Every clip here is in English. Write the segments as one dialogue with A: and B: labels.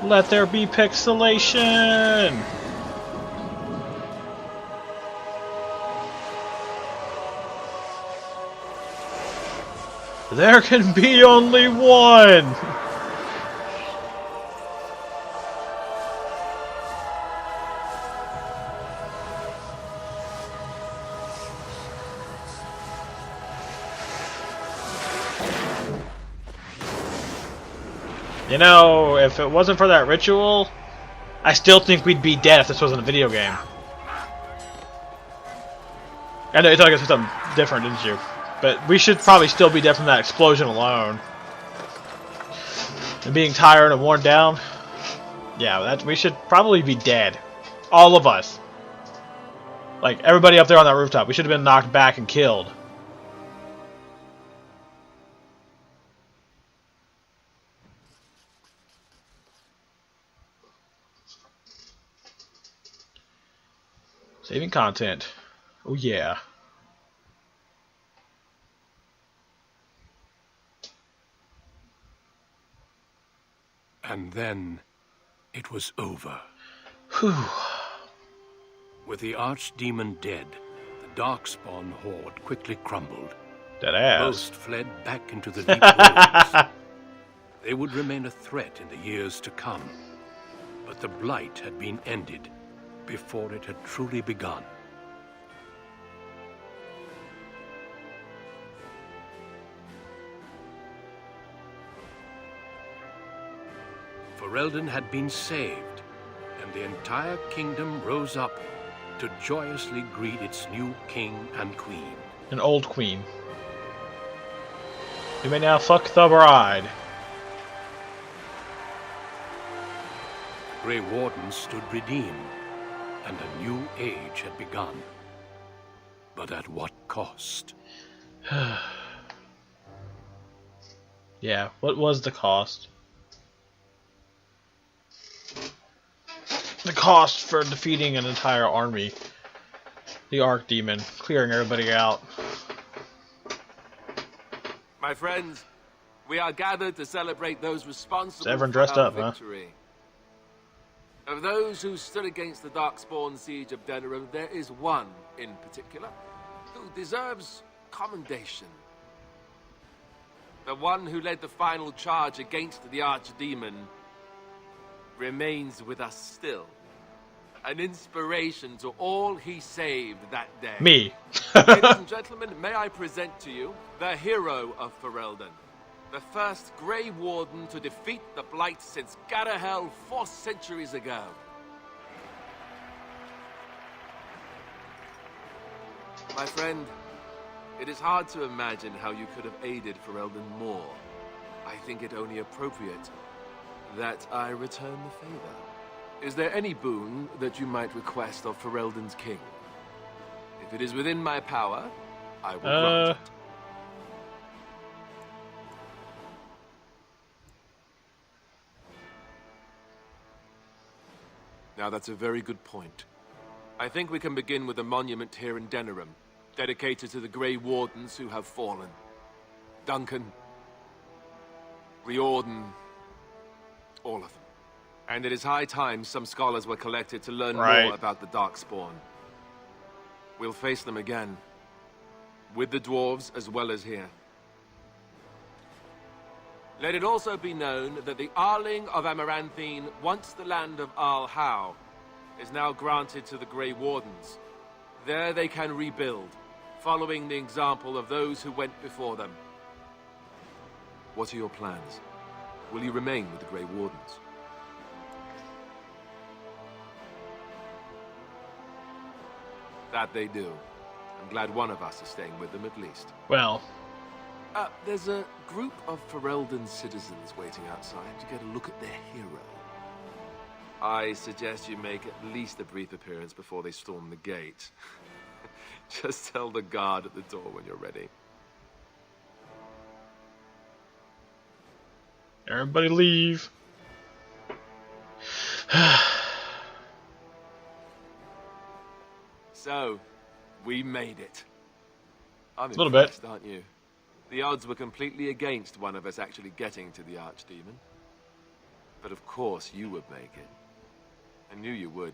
A: Let there be pixelation! There can be only one! You know, if it wasn't for that ritual, I still think we'd be dead if this wasn't a video game. I know you thought I was something different, didn't you? But we should probably still be dead from that explosion alone. And being tired and worn down. Yeah, we should probably be dead. All of us. Like, everybody up there on that rooftop. We should have been knocked back and killed. Saving content. Oh yeah.
B: And then it was over.
A: Whew.
B: With the archdemon dead, the darkspawn horde quickly crumbled.
A: That ass.
B: Most fled back into the deep waters. They would remain a threat in the years to come. But the Blight had been ended before it had truly begun. Ferelden had been saved, and the entire kingdom rose up to joyously greet its new king and queen.
A: An old queen. You may now fuck the bride.
B: The Grey Wardens stood redeemed, and a new age had begun. But at what cost?
A: Yeah, what was the cost? The cost for defeating an entire army. The Archdemon, clearing everybody out.
C: My friends, we are gathered to celebrate those responsible
A: Is everyone
C: for
A: dressed
C: our
A: up, huh?
C: victory. Of those who stood against the Darkspawn siege of Denerim, there is one in particular who deserves commendation. The one who led the final charge against the Archdemon remains with us still. An inspiration to all he saved that day.
A: Me.
C: Ladies and gentlemen, may I present to you the hero of Ferelden, the first Grey Warden to defeat the Blight since Garahel 4 centuries ago. My friend, it is hard to imagine how you could have aided Ferelden more. I think it only appropriate that I return the favor. Is there any boon that you might request of Ferelden's king? If it is within my power, I will grant it. Now that's a very good point. I think we can begin with a monument here in Denerim, dedicated to the Grey Wardens who have fallen. Duncan, Riordan, all of them. And it is high time some scholars were collected to learn more about the Darkspawn. We'll face them again, with the dwarves as well as here. Let it also be known that the Arling of Amaranthine, once the land of Arl Howe, is now granted to the Grey Wardens. There they can rebuild, following the example of those who went before them. What are your plans? Will you remain with the Grey Wardens? That they do. I'm glad one of us is staying with them at least.
A: Well.
C: There's a group of Ferelden citizens waiting outside to get a look at their hero. I suggest you make at least a brief appearance before they storm the gate. Just tell the guard at the door when you're ready.
A: Everybody leave.
C: So, we made it. I'm
A: A little bit.
C: impressed, aren't you? The odds were completely against one of us actually getting to the Archdemon. But of course you would make it. I knew you would.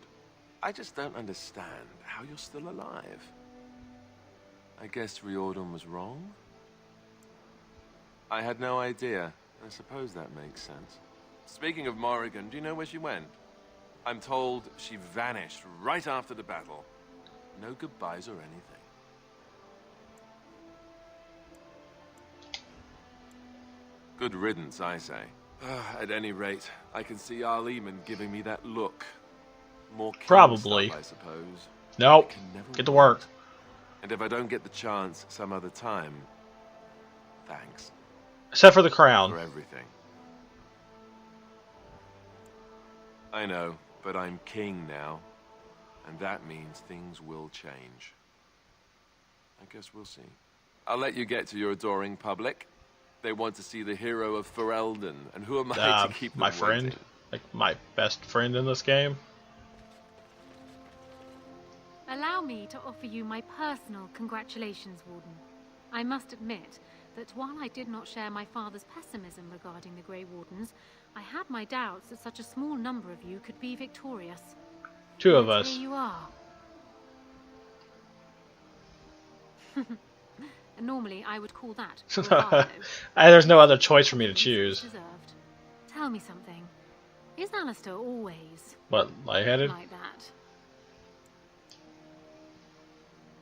C: I just don't understand how you're still alive. I guess Riordan was wrong? I had no idea. I suppose that makes sense. Speaking of Morrigan, do you know where she went? I'm told she vanished right after the battle. No goodbyes or anything. Good riddance, I say. At any rate, I can see Arleman giving me that look. More keen
A: Probably.
C: stuff, I suppose.
A: Nope.
C: I can never
A: Get to
C: wait.
A: work.
C: And if I don't get the chance some other time, thanks
A: Except for the
C: for
A: crown.
C: everything. I know, but I'm king now, and that means things will change. I guess we'll see. I'll let you get to your adoring public. They want to see the hero of Ferelden, and who am I to keep them
A: My friend.
C: waiting?
A: Like, my best friend in this game.
D: Allow me to offer you my personal congratulations, Warden. I must admit that while I did not share my father's pessimism regarding the Grey Wardens, I had my doubts that such a small number of you could be victorious.
A: Two of
D: Yet
A: us.
D: Here you are. Normally, I would call that bravado.
A: There's no other choice for me to choose.
D: Deserved. Tell me something. Is Alistair always
A: What, lightheaded?
D: like that?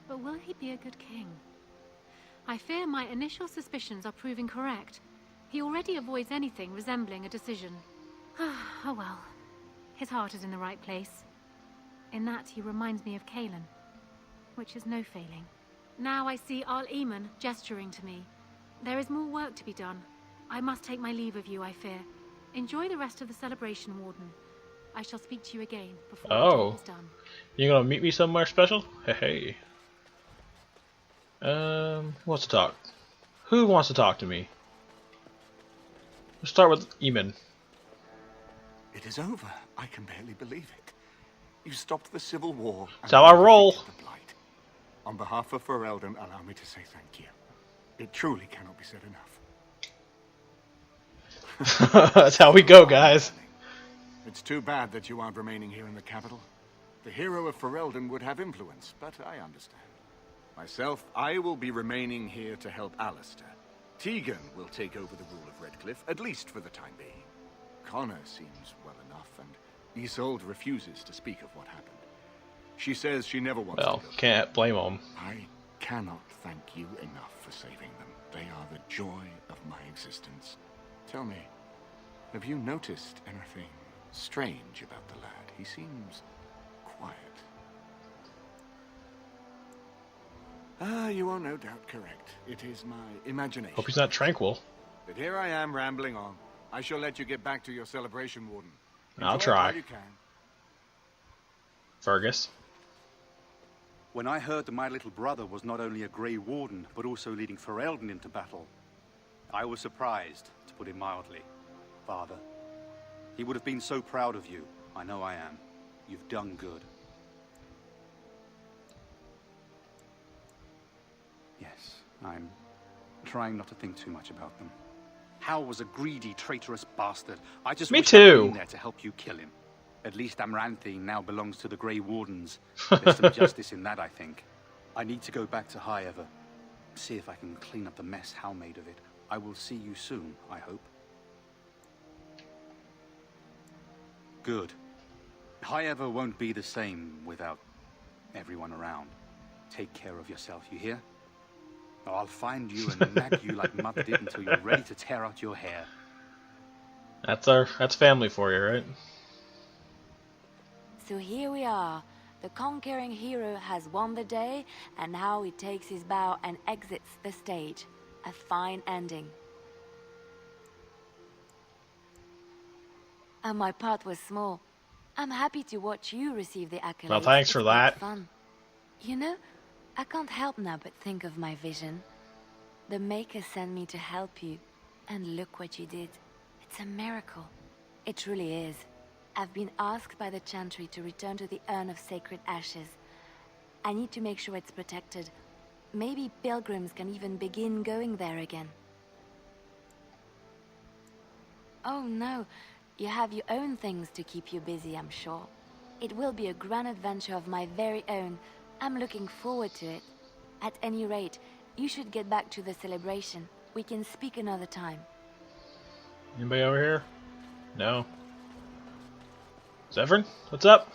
D: But will he be a good king? I fear my initial suspicions are proving correct. He already avoids anything resembling a decision. Oh well. His heart is in the right place. In that he reminds me of Kaelin, which is no failing. Now I see Arleman gesturing to me. There is more work to be done. I must take my leave of you, I fear. Enjoy the rest of the celebration, Warden. I shall speak to you again before the job is done.
A: You gonna meet me somewhere special? Hey. Who wants to talk? Who wants to talk to me? Let's start with Eamon.
E: It is over. I can barely believe it. You stopped the civil war.
A: That's how I roll.
E: defeated the Blight. On behalf of Ferelden, allow me to say thank you. It truly cannot be said enough.
A: That's how we go, guys.
E: It's too bad that you aren't remaining here in the capital. The hero of Ferelden would have influence, but I understand. Myself, I will be remaining here to help Alistair. Tegan will take over the rule of Redcliffe, at least for the time being. Connor seems well enough, and Isolde refuses to speak of what happened. She says she never wants
A: Well,
E: to go.
A: can't blame him.
E: I cannot thank you enough for saving them. They are the joy of my existence. Tell me, have you noticed anything strange about the lad? He seems quiet. You are no doubt correct. It is my imagination.
A: Hope he's not tranquil.
E: But here I am rambling on. I shall let you get back to your celebration, Warden.
A: I'll
E: Enjoy it
A: try.
E: while you can.
A: Fergus.
F: When I heard that my little brother was not only a Grey Warden, but also leading Ferelden into battle, I was surprised, to put it mildly. Father, he would have been so proud of you. I know I am. You've done good. Yes, I'm trying not to think too much about them. Hal was a greedy, traitorous bastard. I just
A: Me
F: wish
A: too.
F: I'd been there to help you kill him. At least Amaranthine now belongs to the Grey Wardens. There's some justice in that, I think. I need to go back to High Ever. See if I can clean up the mess Hal made of it. I will see you soon, I hope. Good. High Ever won't be the same without everyone around. Take care of yourself, you hear? Or I'll find you and nag you like Mother did until you're ready to tear out your hair.
A: That's family for you, right?
G: So here we are. The conquering hero has won the day, and now he takes his bow and exits the stage. A fine ending. And my part was small. I'm happy to watch you receive the accolades.
A: Well, thanks for
G: It's great
A: that.
G: fun. You know, I can't help now but think of my vision. The Maker sent me to help you, and look what you did. It's a miracle. It truly is. I've been asked by the Chantry to return to the Urn of Sacred Ashes. I need to make sure it's protected. Maybe pilgrims can even begin going there again. Oh no, you have your own things to keep you busy, I'm sure. It will be a grand adventure of my very own. I'm looking forward to it. At any rate, you should get back to the celebration. We can speak another time.
A: Anybody over here? No. Zevran, what's up?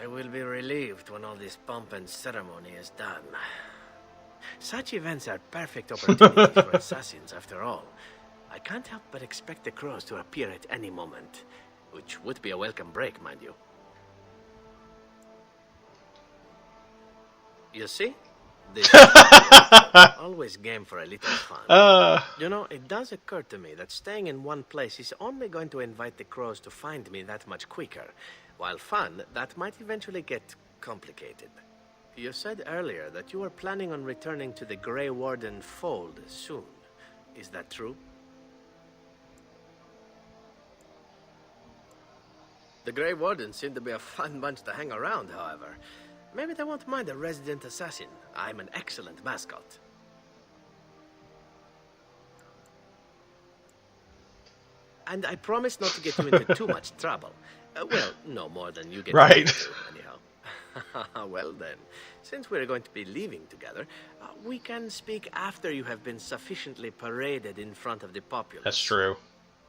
H: I will be relieved when all this pomp and ceremony is done. Such events are perfect opportunities for assassins, after all. I can't help but expect the crows to appear at any moment, which would be a welcome break, mind you. You see? This always game for a little fun. You know, it does occur to me that staying in one place is only going to invite the crows to find me that much quicker. While fun, that might eventually get complicated. You said earlier that you were planning on returning to the Grey Warden fold soon. Is that true? The Grey Wardens seem to be a fun bunch to hang around, however. Maybe they won't mind a resident assassin. I'm an excellent mascot. And I promise not to get you into too much trouble. Well, no more than you get
A: Right.
H: into, anyhow. Well then, since we're going to be leaving together, we can speak after you have been sufficiently paraded in front of the populace.
A: That's true.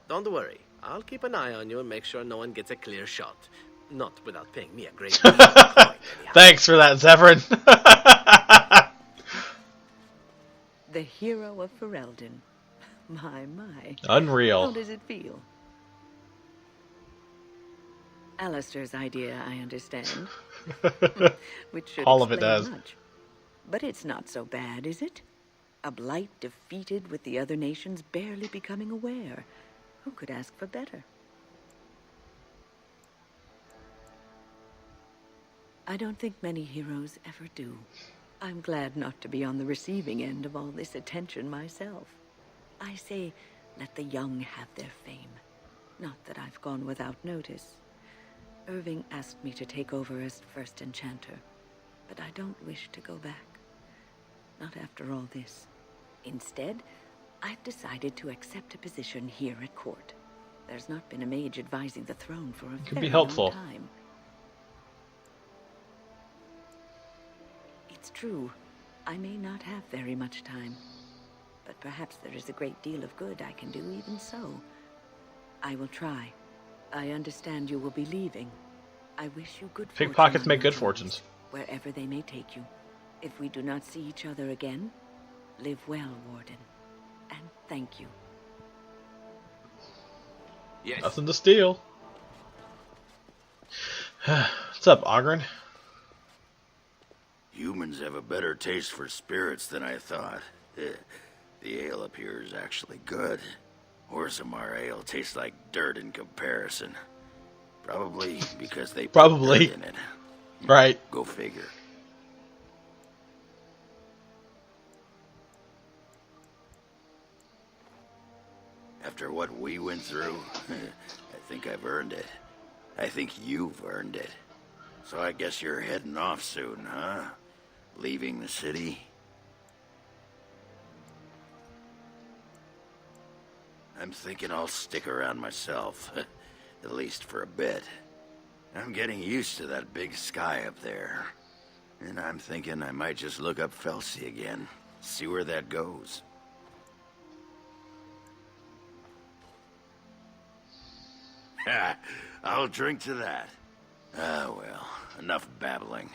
H: Don't worry. I'll keep an eye on you and make sure no one gets a clear shot. Not without paying me a great deal of coin, anyhow.
A: Thanks for that, Zevran.
I: The hero of Ferelden. My.
A: Unreal.
I: How does it feel? Alistair's idea, I understand. Which should
A: All of it
I: explain
A: does.
I: much. But it's not so bad, is it? A blight defeated with the other nations barely becoming aware. Who could ask for better? I don't think many heroes ever do. I'm glad not to be on the receiving end of all this attention myself. I say, let the young have their fame. Not that I've gone without notice. Irving asked me to take over as first enchanter, but I don't wish to go back. Not after all this. Instead, I've decided to accept a position here at court. There's not been a mage advising the throne for a
A: Could
I: very
A: be helpful.
I: long time. It's true, I may not have very much time, but perhaps there is a great deal of good I can do even so. I will try. I understand you will be leaving. I wish you good fortune.
A: Pickpockets
I: on
A: make
I: your
A: good
I: journeys,
A: fortunes.
I: wherever they may take you. If we do not see each other again, live well, Warden. And thank you.
C: Yes.
A: Nothing to steal. What's up, Ogren?
J: Humans have a better taste for spirits than I thought. The ale up here is actually good. Orzammar ale tastes like dirt in comparison. Probably because they put dirt in it.
A: Right.
J: Go figure. After what we went through, I think I've earned it. I think you've earned it. So I guess you're heading off soon, huh? Leaving the city? I'm thinking I'll stick around myself, at least for a bit. I'm getting used to that big sky up there. And I'm thinking I might just look up Felsi again, see where that goes. I'll drink to that. Ah, well, enough babbling.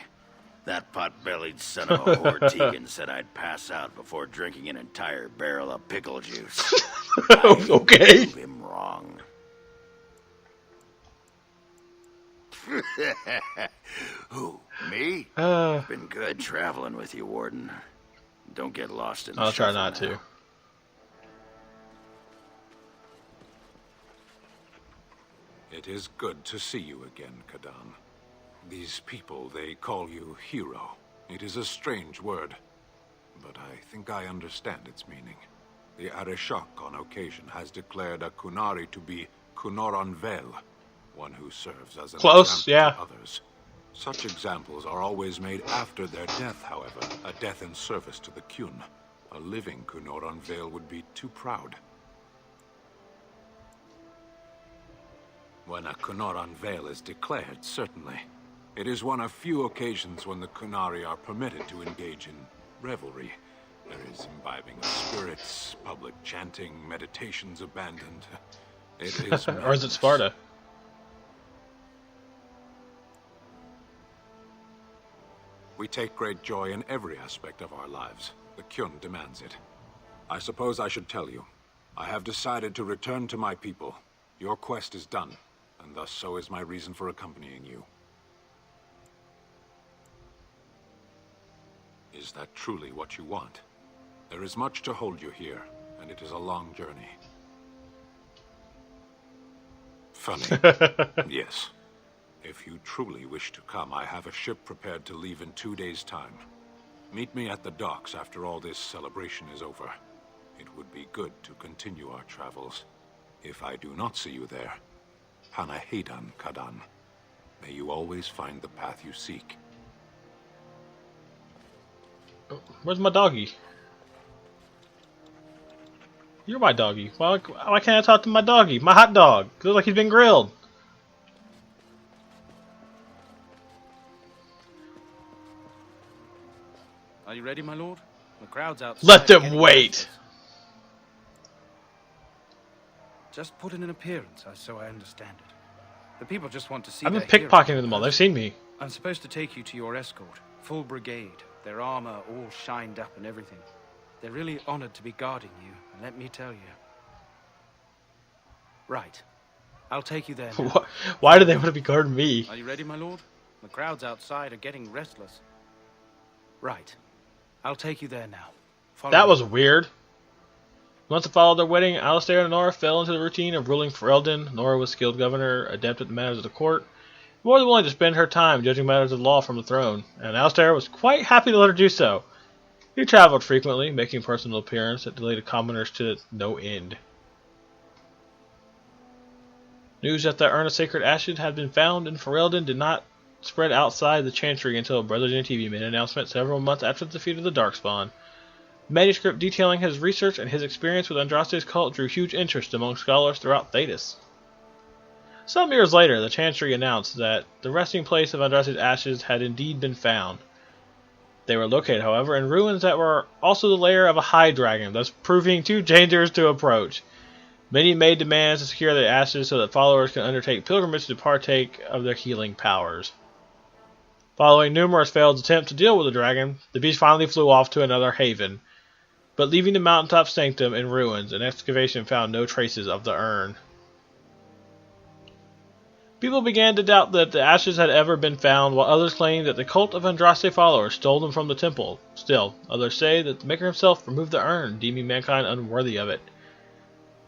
J: That pot-bellied son of a whore Tegan said I'd pass out before drinking an entire barrel of pickle juice.
A: Okay.
J: Prove him wrong. Who? Me? Been good traveling with you, Warden. Don't get lost in the
A: I'll try
J: shuffle
A: not to.
J: now.
B: It It is good to see you again, Kadan. These people, they call you hero. It is a strange word, but I think I understand its meaning. The Arishok, on occasion, has declared a Kunari to be Kunoran Vel, one who serves as an
A: Close,
B: example
A: yeah.
B: to others. Such examples are always made after their death, however, a death in service to the Kyun. A living Kunoran Vel would be too proud. When a Kunoran Vel is declared, certainly. It is one of few occasions when the Kunari are permitted to engage in revelry. There is imbibing of spirits, public chanting, meditations abandoned. It is
A: Or is it Sparta?
B: We take great joy in every aspect of our lives. The Kyun demands it. I suppose I should tell you. I have decided to return to my people. Your quest is done, and thus so is my reason for accompanying you. Is that truly what you want? There is much to hold you here, and it is a long journey. Funny. Yes. If you truly wish to come, I have a ship prepared to leave in 2 days' time. Meet me at the docks after all this celebration is over. It would be good to continue our travels. If I do not see you there, Panaheidan, Kadan. May you always find the path you seek.
A: Where's my doggy? You're my doggy. Why can't I talk to my doggy? My hot dog. Looks like he's been grilled.
K: Are you ready, my lord? The crowd's outside.
A: Let them wait.
K: Just put in an appearance, so I understand it. The people just want to see.
A: I've been
K: their hero.
A: pickpocketing them all. They've seen me.
K: I'm supposed to take you to your escort. Full brigade. Their armor all shined up and everything. They're really honored to be guarding you, and let me tell you. Right. I'll take you there now.
A: Why do they want to be guarding me?
K: Are you ready, my lord? The crowds outside are getting restless. Right. I'll take you there now. Follow
A: That
K: me.
A: was weird. Once it followed their wedding, Alistair and Nora fell into the routine of ruling Ferelden. Nora was skilled governor, adept at the matters of the court, more than willing to spend her time judging matters of law from the throne, and Alistair was quite happy to let her do so. He traveled frequently, making personal appearances that delighted commoners to no end. News that the Urn of Sacred Ashes had been found in Ferelden did not spread outside the Chantry until Brother TV made an announcement several months after the defeat of the Darkspawn. The manuscript detailing his research and his experience with Andraste's cult drew huge interest among scholars throughout Thedas. Some years later, the Chantry announced that the resting place of Andraste's ashes had indeed been found. They were located, however, in ruins that were also the lair of a high dragon, thus proving too dangerous to approach. Many made demands to secure the ashes so that followers could undertake pilgrimage to partake of their healing powers. Following numerous failed attempts to deal with the dragon, the beast finally flew off to another haven, but leaving the mountaintop sanctum in ruins, an excavation found no traces of the urn. People began to doubt that the ashes had ever been found, while others claimed that the cult of Andraste followers stole them from the temple. Still, others say that the Maker himself removed the urn, deeming mankind unworthy of it.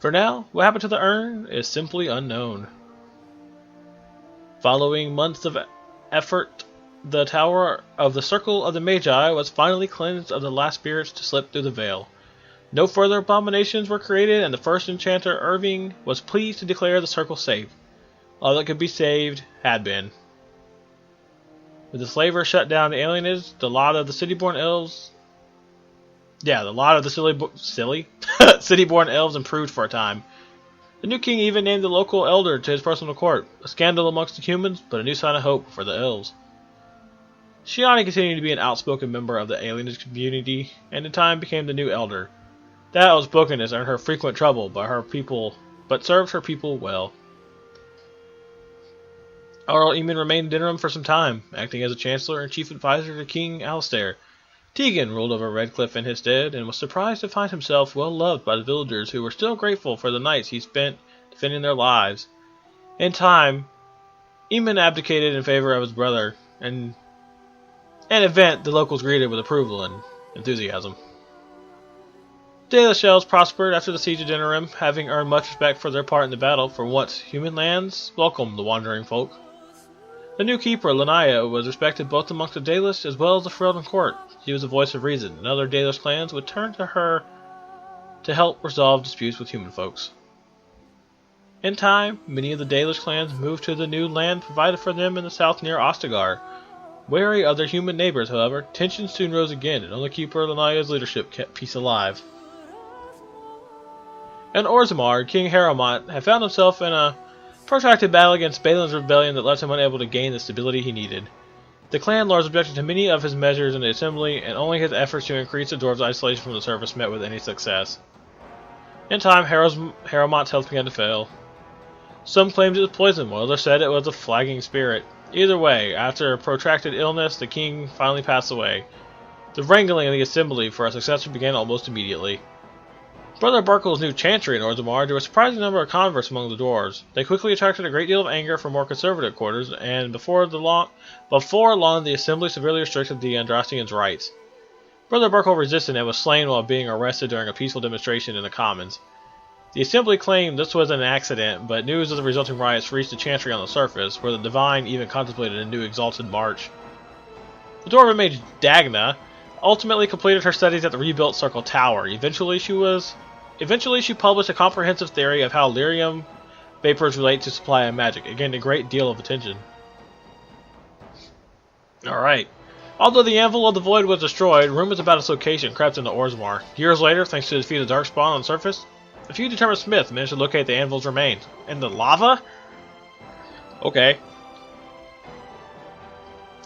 A: For now, what happened to the urn is simply unknown. Following months of effort, the Tower of the Circle of the Magi was finally cleansed of the last spirits to slip through the veil. No further abominations were created, and the first enchanter, Irving, was pleased to declare the circle safe. All that could be saved had been. With the slaver shut down and alienated, the lot of the city-born elves... Yeah, the lot of the city-born elves improved for a time. The new king even named the local elder to his personal court, a scandal amongst the humans, but a new sign of hope for the elves. Shiani continued to be an outspoken member of the alienated community, and in time became the new elder. That outspokenness earned her frequent trouble by her people, but served her people well. Earl Eamon remained in interim for some time, acting as a chancellor and chief advisor to King Alistair. Tegan ruled over Redcliffe in his stead, and was surprised to find himself well loved by the villagers, who were still grateful for the nights he spent defending their lives. In time, Eamon abdicated in favor of his brother, and an event the locals greeted with approval and enthusiasm. The Dalish Shells prospered after the siege of Denerim, having earned much respect for their part in the battle. For once, human lands welcomed the wandering folk. The new keeper, Lanaya, was respected both amongst the Dalish as well as the Ferelden court. She was a voice of reason, and other Dalish clans would turn to her to help resolve disputes with human folks. In time, many of the Dalish clans moved to the new land provided for them in the south near Ostagar. Wary of their human neighbors, however, tensions soon rose again, and only keeper Lanaya's leadership kept peace alive. In Orzammar, King Harrowmont had found himself in a protracted battle against Balin's rebellion that left him unable to gain the stability he needed. The clan lords objected to many of his measures in the assembly, and only his efforts to increase the dwarves' isolation from the surface met with any success. In time, Harrowmont's health began to fail. Some claimed it was poison, while others said it was a flagging spirit. Either way, after a protracted illness, the king finally passed away. The wrangling of the assembly for a successor began almost immediately. Brother Barkle's new chantry in Orzammar drew a surprising number of converts among the dwarves. They quickly attracted a great deal of anger from more conservative quarters, and before long the assembly severely restricted the Andrastians' rights. Brother Barkle resisted and was slain while being arrested during a peaceful demonstration in the Commons. The assembly claimed this was an accident, but news of the resulting riots reached the chantry on the surface, where the Divine even contemplated a new exalted march. The dwarven mage Dagna ultimately completed her studies at the rebuilt Circle Tower. Eventually she published a comprehensive theory of how lyrium vapors relate to supply and magic. It gained a great deal of attention. Alright. Although the Anvil of the Void was destroyed, rumors about its location crept into Orzammar. Years later, thanks to the defeat of Darkspawn on the surface, a few determined smiths managed to locate the Anvil's remains. In the lava? Okay.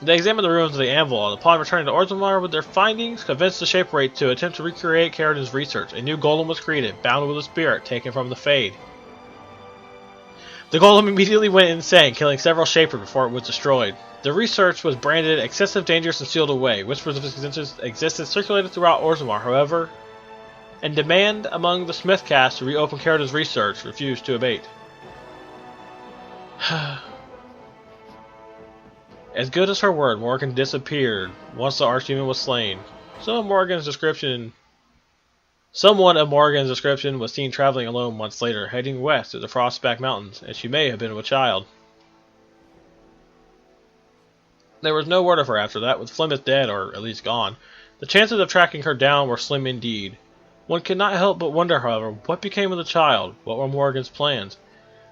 A: They examined the ruins of the Anvil, and upon returning to Orzammar with their findings, convinced the Shaperate to attempt to recreate Caridin's research. A new golem was created, bound with a spirit taken from the Fade. The golem immediately went insane, killing several Shapers before it was destroyed. The research was branded excessive, dangerous, and sealed away. Whispers of its existence circulated throughout Orzammar, however, and demand among the Smith caste to reopen Caridin's research refused to abate. As good as her word, Morgan disappeared once the Archdemon was slain. Someone of Morgan's description was seen traveling alone months later, heading west to the Frostback Mountains, and she may have been with child. There was no word of her after that, with Flemeth dead, or at least gone. The chances of tracking her down were slim indeed. One could not help but wonder, however, what became of the child? What were Morgan's plans?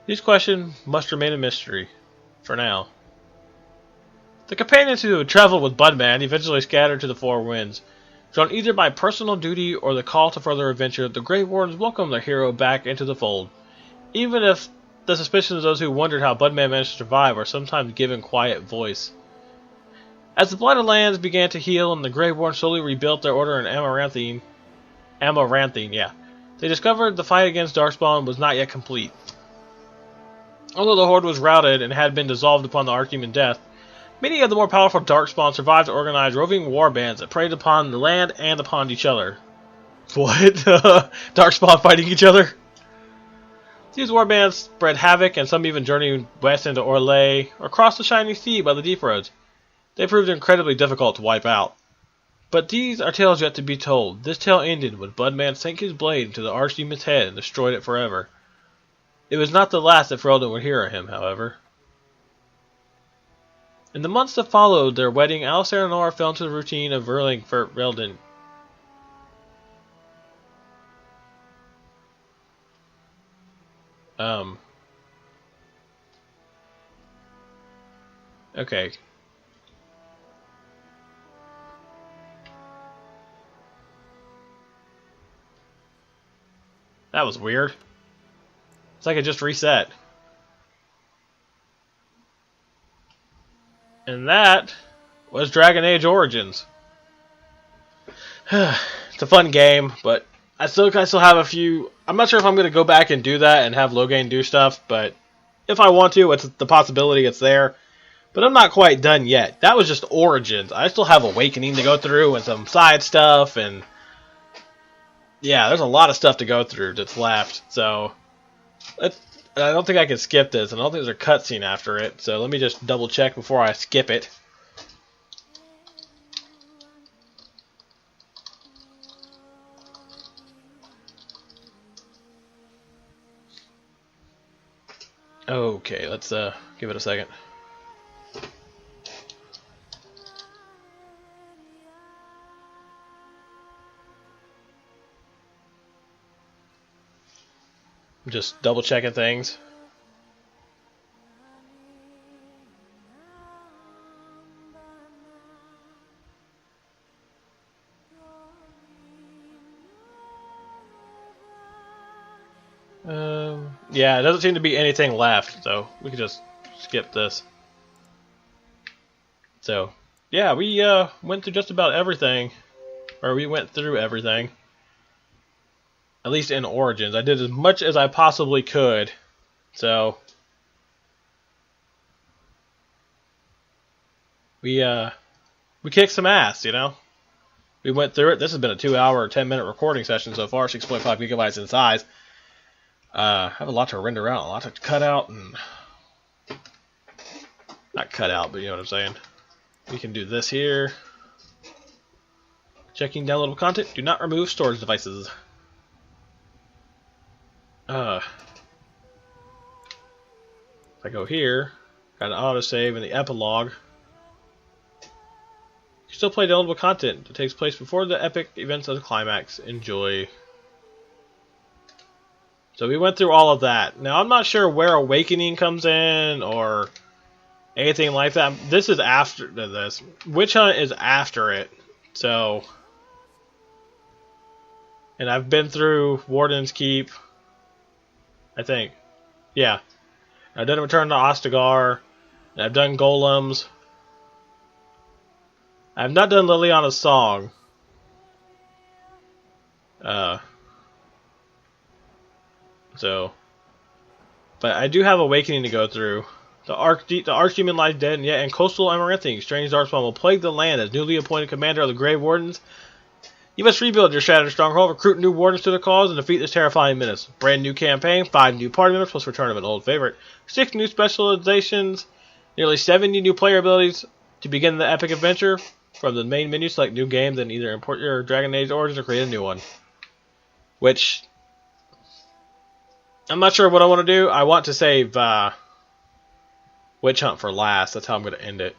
A: These questions must remain a mystery, for now. The companions who had traveled with Budman eventually scattered to the four winds. Drawn either by personal duty or the call to further adventure, the Grey Wardens welcomed their hero back into the fold. Even if the suspicions of those who wondered how Budman managed to survive are sometimes given quiet voice. As the Blighted Lands began to heal and the Grey Wardens slowly rebuilt their order in Amaranthine, they discovered the fight against Darkspawn was not yet complete. Although the Horde was routed and had been dissolved upon the Archdemon death, many of the more powerful Darkspawn survived to organize roving war bands that preyed upon the land and upon each other. What? Darkspawn fighting each other? These war bands spread havoc, and some even journeyed west into Orlais or crossed the Shining Sea by the deep roads. They proved incredibly difficult to wipe out. But these are tales yet to be told. This tale ended when Budman sank his blade into the Archdemon's head and destroyed it forever. It was not the last that Ferelden would hear of him, however. In the months that followed their wedding, Alistair and Nora fell into the routine of ruling for Ferelden. Okay. That was weird. It's like it just reset. And that was Dragon Age Origins. It's a fun game, but I still have a few. I'm not sure if I'm going to go back and do that and have Logain do stuff, but if I want to, it's the possibility, it's there. But I'm not quite done yet. That was just Origins. I still have Awakening to go through and some side stuff, and yeah, there's a lot of stuff to go through that's left. So I don't think I can skip this. I don't think there's a cutscene after it. So let me just double check before I skip it. Okay, let's give it a second. I'm just double checking things. Yeah, it doesn't seem to be anything left, so we can just skip this. So, yeah, we went through just about everything, or we went through everything. At least in Origins, I did as much as I possibly could. So, we kicked some ass, you know. We went through it. This has been a 2-hour, 10-minute recording session so far, 6.5 gigabytes in size. I have a lot to render out, a lot to cut out, and not cut out, but you know what I'm saying. We can do this here. Checking downloadable content. Do not remove storage devices. If I go here, got an autosave in the epilogue. You can still play downloadable content that takes place before the epic events of the climax. Enjoy. So we went through all of that. Now I'm not sure where Awakening comes in or anything like that. This is after this. Witch Hunt is after it. So, and I've been through Warden's Keep. I think. Yeah. I've done Return to Ostagar. And I've done Golems. I've not done Liliana's Song. So, but I do have Awakening to go through. The Archdemon lies dead, and yet in coastal Amaranthine, strange darkspawn will plague the land as newly appointed commander of the Grey Wardens. You must rebuild your shattered stronghold, recruit new wardens to the cause, and defeat this terrifying menace. Brand new campaign, 5 new party members, plus return of an old favorite, 6 new specializations, nearly 70 new player abilities to begin the epic adventure. From the main menu, select new game, then either import your Dragon Age Origins or create a new one. Which, I'm not sure what I want to do. I want to save Witch Hunt for last. That's how I'm going to end it.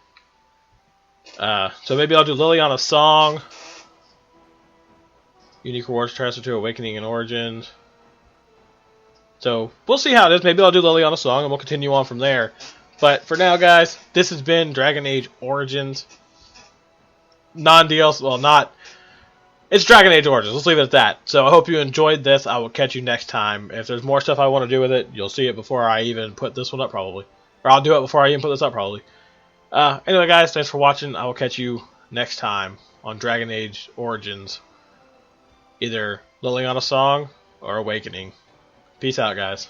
A: So maybe I'll do Liliana's Song. Unique rewards transfer to Awakening and Origins. So we'll see how it is. Maybe I'll do Liliana's Song and we'll continue on from there. But for now, guys, this has been Dragon Age Origins. Non-DLC, well, not... It's Dragon Age Origins. Let's leave it at that. So I hope you enjoyed this. I will catch you next time. If there's more stuff I want to do with it, you'll see it before I even put this one up, probably. Or I'll do it before I even put this up, probably. Anyway, guys, thanks for watching. I will catch you next time on Dragon Age Origins. Either Liliana's Song or Awakening. Peace out, guys.